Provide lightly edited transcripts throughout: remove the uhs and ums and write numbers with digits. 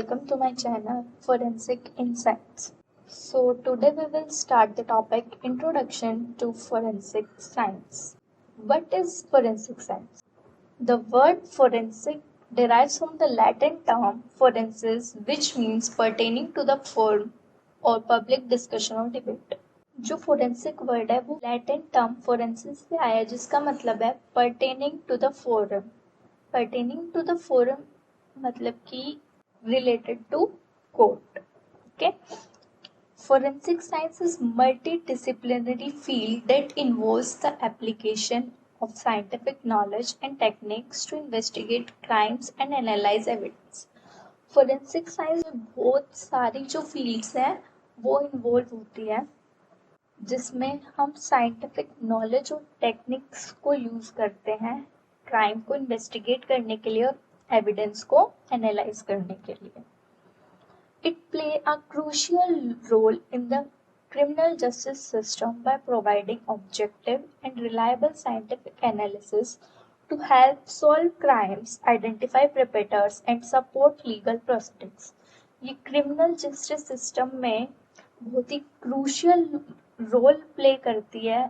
Welcome to my channel Forensic Insights. So today we will start the topic Introduction to Forensic Science. What is forensic science? The word forensic derives from the Latin term forensis, which means pertaining to the form or public discussion or debate. जो forensic word है वो Latin term फोरेंसिस से आया जिसका मतलब है pertaining to the forum. Pertaining to the forum मतलब कि related to court. Okay. Forensic science is multidisciplinary field that involves the application of scientific knowledge and techniques to investigate crimes and analyze evidence. Forensic science में बहुत सारी जो fields हैं वो involve होती है जिसमें हम साइंटिफिक नॉलेज और टेक्निक्स को यूज करते हैं क्राइम को इन्वेस्टिगेट करने के लिए और एविडेंस को एनालाइज करने के लिए. It play a crucial role in the criminal justice system by providing objective and reliable scientific analysis to help solve crimes, identify perpetrators and support legal proceedings. ये criminal justice system में बहुत ही crucial role play करती है,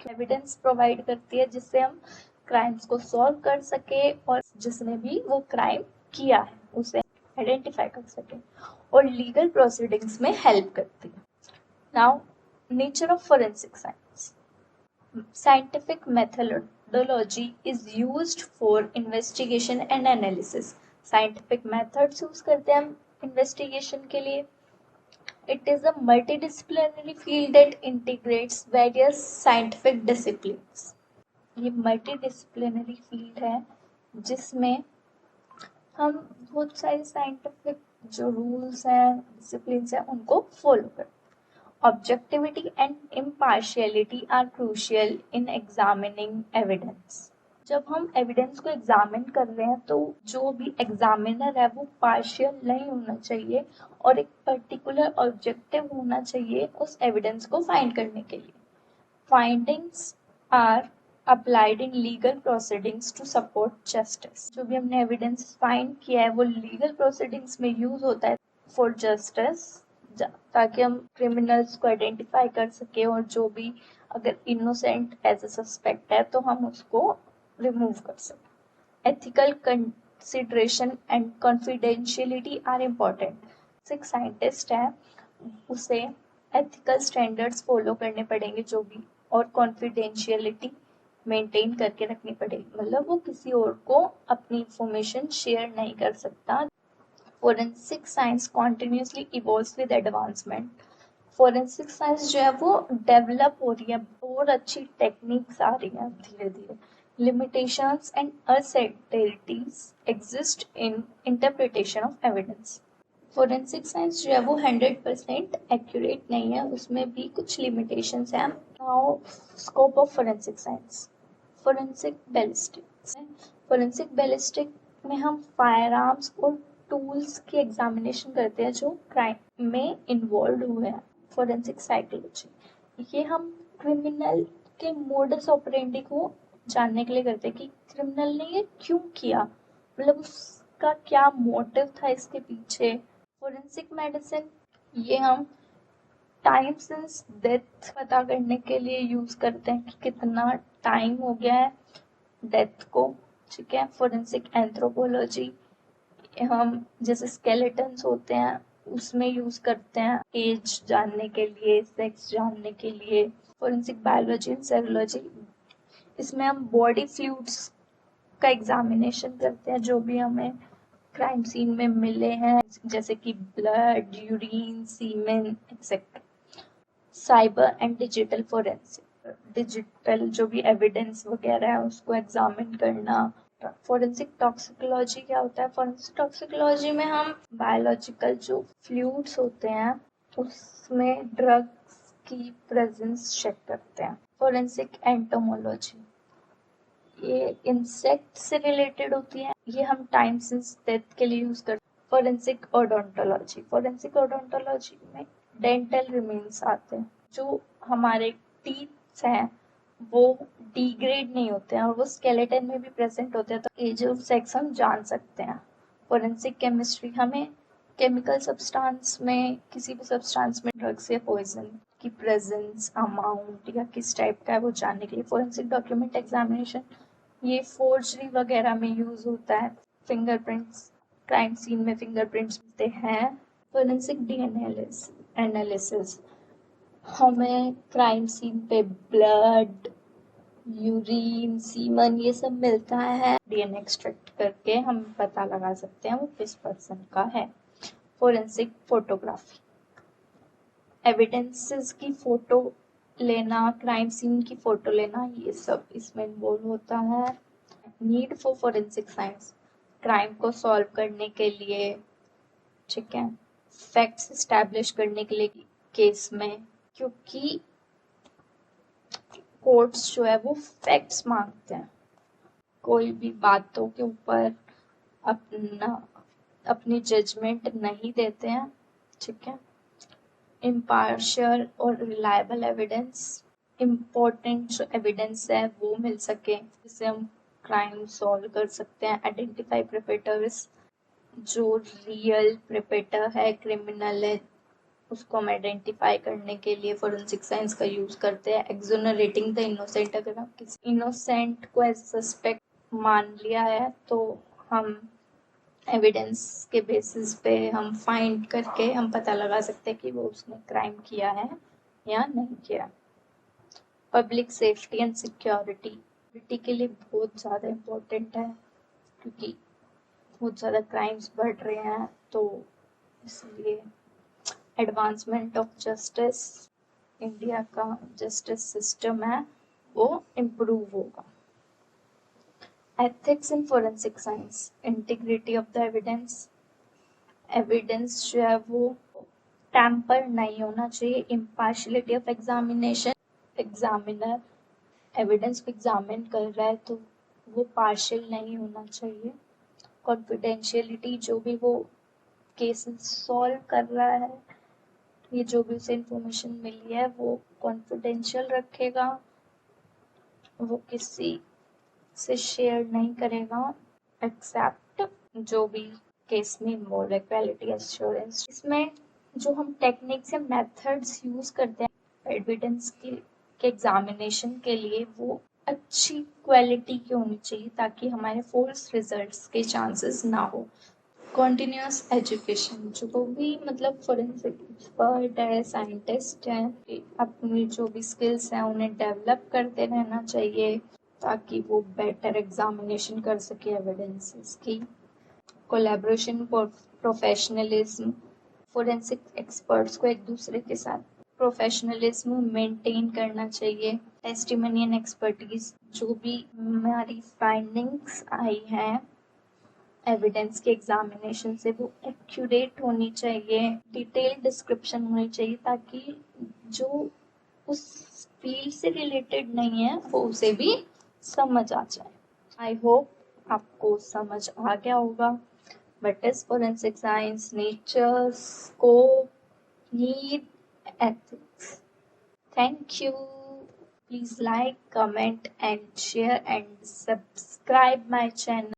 evidence provide करती है जिससे हम crimes को सॉल्व कर सके और जिसने भी वो क्राइम किया है उसे आइडेंटिफाई कर सके और लीगल प्रोसीडिंग्स में हेल्प करती है. Now nature of forensic science. Scientific methodology is used for investigation and analysis. Scientific methods use करते हैं हम इन्वेस्टिगेशन के लिए. It is a multidisciplinary field that integrates various scientific disciplines. ये मल्टीडिसिप्लिनरी फील्ड है जिसमें हम बहुत सारे साइंटिफिक जो रूल्स हैं डिसिप्लिन्स हैं उनको फॉलो करते हैं. Objectivity and impartiality are crucial in examining evidence. जब हम एविडेंस को एग्जामिन कर रहे हैं तो जो भी एग्जामिनर है वो पार्शियल नहीं होना चाहिए और एक पर्टिकुलर ऑब्जेक्टिव होना चाहिए उस एविडेंस को फाइंड करने के लिए. Findings are applied in legal proceedings to support justice. जो भी हमने एविडेंस फाइंड किया है वो लीगल प्रोसीडिंग्स में यूज होता है फॉर जस्टिस ताकि हम क्रिमिनल्स को आइडेंटिफाई कर सके और जो भी अगर इनोसेंट एज अ सस्पेक्ट है तो हम उसको रिमूव कर सकें. Ethical consideration and confidentiality are important. एक साइंटिस्ट है उसे एथिकल स्टैंडर्ड्स फॉलो करने पड़ेंगे जो भी और कॉन्फिडेंशियलिटी मेंटेन करके रखनी पड़ेगी. मतलब वो किसी और को अपनी इंफॉर्मेशन शेयर नहीं कर सकता. Forensic science continuously evolves with advancement. Forensic science जो है वो डेवलप हो रही है, और अच्छी टेक्निक्स आ रही हैं धीरे धीरे. limitations and uncertainties exist in interpretation of evidence. Forensic science जो है वो 100% एक्यूरेट नहीं है, उसमें भी कुछ लिमिटेशंस हैं. Now scope of forensic science. Forensic ballistics. Forensic ballistic में हम फायर आर्म्स और टूल्स की एग्जामिनेशन करते हैं जो क्राइम में इन्वॉल्व हुए हैं. फोरेंसिक साइकोलॉजी, ये हम क्रिमिनल के मोडस ऑपरेंडी को जानने के लिए करते हैं कि क्रिमिनल ने ये क्यों किया, मतलब उसका क्या मोटिव था इसके पीछे. फोरेंसिक मेडिसिन, ये हम टाइम सिंस डेथ पता करने के लिए यूज करते हैं कि कितना टाइम हो गया है डेथ को. ठीक है. फोरेंसिक एंथ्रोपोलॉजी, हम जैसे स्केलेटन्स होते हैं उसमें यूज करते हैं एज जानने के लिए, सेक्स जानने के लिए. फोरेंसिक बायोलॉजी एंड सेरोलॉजी, इसमें हम बॉडी फ्लूइड्स का एग्जामिनेशन करते हैं जो भी हमें क्राइम सीन में मिले हैं जैसे कि blood, urine, semen etcetera. Cyber and digital forensic, digital जो भी एविडेंस वगैरह है उसको एग्जामिन करना. फोरेंसिक टॉक्सिकोलॉजी क्या होता है? फोरेंसिक टॉक्सिकोलॉजी में हम बायोलॉजिकल जो फ्लूइड्स होते हैं उसमें ड्रग्स की प्रेजेंस चेक करते हैं. फोरेंसिक एंटोमोलॉजी, ये इंसेक्ट से रिलेटेड होती है, ये हम टाइम सिंस डेथ के लिए यूज करते हैं. फोरेंसिक ओडोंटोलॉजी, फोरेंसिक ओडोंटोलॉजी में डेंटल रिमेन्स आते हैं. जो हमारे टीथ हैं वो डिग्रेड नहीं होते हैं और वो स्केलेटन में भी प्रेजेंट होते हैं, तो एज ऑफ सेक्स हम जान सकते हैं. फोरेंसिक केमिस्ट्री, हमें केमिकल सब्सटेंस में, किसी भी सब्सटेंस में ड्रग्स या पॉइजन की प्रेजेंस, अमाउंट या किस टाइप का है वो जानने के लिए फोरेंसिक डॉक्यूमेंट एग्जामिनेशन, ये फोर्जरी वगैरह में यूज होता है। फिंगरप्रिंट्स, क्राइम सीन में फिंगरप्रिंट्स मिलते हैं। फोरेंसिक डीएनए एनालिसिस, हमें क्राइम सीन पे ब्लड, यूरिन, सीमन ये सब मिलता है। डीएनए एक्सट्रैक्ट करके हम पता लगा सकते हैं वो किस पर्सन का है। फोरेंसिक फोटोग्राफी, एविडेंसेस की फोटो लेना, क्राइम सीन की फोटो लेना, ये सब इसमें इन्वॉल्व होता है। Need for forensic science, crime को सॉल्व करने के लिए, ठीक है, फैक्ट्स एस्टैब्लिश करने के लिए केस में, क्योंकि कोर्ट्स जो है वो फैक्ट्स मांगते हैं, कोई भी बातों के ऊपर अपनी जजमेंट नहीं देते हैं, ठीक है। इम्पार्शियल और रिलायबल एविडेंस, इम्पोर्टेंट जो एविडेंस है वो मिल सके जिससे हम क्राइम सॉल्व कर सकते हैं। आइडेंटिफाई प्रिपेटर्स, जो रियल प्रिपेटर है, क्रिमिनल है, उसको हम आइडेंटिफाई करने के लिए फोरेंसिक साइंस का यूज करते हैं। एक्सोनरेटिंग द इनोसेंट, अगर हम किसी इनोसेंट को एज सस्पेक्ट मान लिया है तो हम एविडेंस के बेसिस पे हम फाइंड करके हम पता लगा सकते हैं कि वो उसने क्राइम किया है या नहीं किया। पब्लिक सेफ्टी एंड सिक्योरिटी के लिए बहुत ज़्यादा इम्पोर्टेंट है, क्योंकि बहुत ज़्यादा क्राइम्स बढ़ रहे हैं, तो इसलिए एडवांसमेंट ऑफ जस्टिस, इंडिया का जस्टिस सिस्टम है वो इम्प्रूव होगा। Ethics in forensic science, integrity of the evidence, evidence जो है वो टैम्पर नहीं होना चाहिए। Impartiality of examination, examiner evidence को एग्जामिन कर रहा है तो वो पार्शियल नहीं होना चाहिए। कॉन्फिडेंशियलिटी, जो भी वो केसेस सॉल्व कर रहा है, ये जो भी उसे इंफॉर्मेशन मिली है वो कॉन्फिडेंशियल रखेगा, वो किसी से शेयर नहीं करेगा एक्सेप्ट जो भी केस में इन्वॉल्व है। क्वालिटी एश्योरेंस, इसमें जो हम टेक्निक्स या मेथड्स यूज करते हैं एविडेंस के एग्जामिनेशन के लिए, वो अच्छी क्वालिटी की होनी चाहिए ताकि हमारे फॉल्स रिजल्ट्स के चांसेस ना हो। कॉन्टिन्यूस एजुकेशन, जो भी मतलब फोरेंसिक एक्सपर्ट है, साइंटिस्ट है, अपनी जो भी स्किल्स हैं उन्हें डेवलप करते रहना चाहिए ताकि वो बेटर एग्जामिनेशन कर सके एविडेंसेस की। कोलैबोरेशन, प्रोफेशनलिज्म, फोरेंसिक एक्सपर्ट्स को एक दूसरे के साथ प्रोफेशनलिज्म मेंटेन करना चाहिए। टेस्टिमनी एंड एक्सपर्टीज, जो भी हमारी फाइंडिंग्स आई हैं एविडेंस के एग्जामिनेशन से वो एक्यूरेट होनी चाहिए, डिटेल डिस्क्रिप्शन होनी चाहिए ताकि जो उस फील्ड से रिलेटेड नहीं है वो उसे भी समझ आ जाए। आई होप आपको समझ आ गया होगा। But is forensic science, nature, scope, need, ethics. Thank you. Please like, comment and share and subscribe my channel.